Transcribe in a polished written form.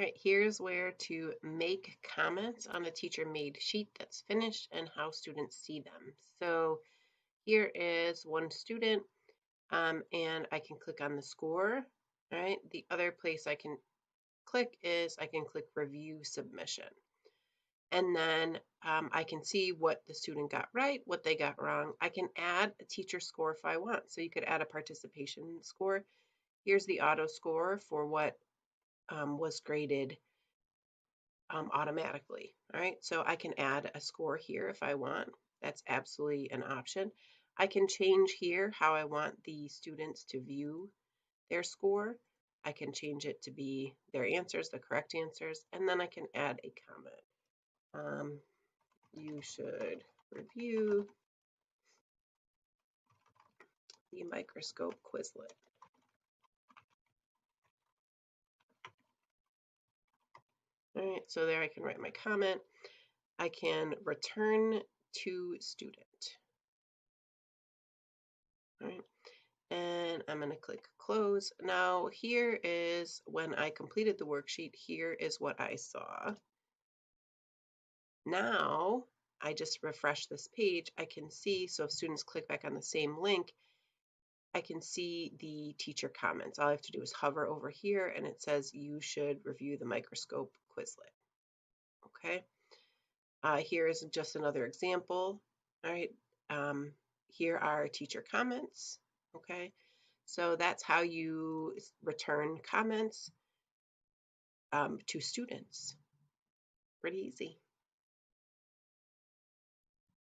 right, here's where to make comments on a teacher-made sheet that's finished and how students see them. So here is one student, and I can click on the score. All right, the other place I can click is I can click Review Submission. And then I can see what the student got right, what they got wrong. I can add a teacher score if I want. So you could add a participation score. Here's the auto score for what was graded automatically. All right, so I can add a score here if I want. That's absolutely an option. I can change here how I want the students to view their score. I can change it to be their answers, the correct answers, and then I can add a comment. You should review the microscope Quizlet. All right, so there I can write my comment. I can return to student. All right, and I'm going to click close. Now here is when I completed the worksheet. Here is what I saw. Now I just refresh this page. I can see, so if students click back on the same link, I can see the teacher comments. All I have to do is hover over here and it says you should review the microscope Quizlet. Okay. Here is just another example. All right. Here are teacher comments. Okay. So that's how you return comments to students. Pretty easy.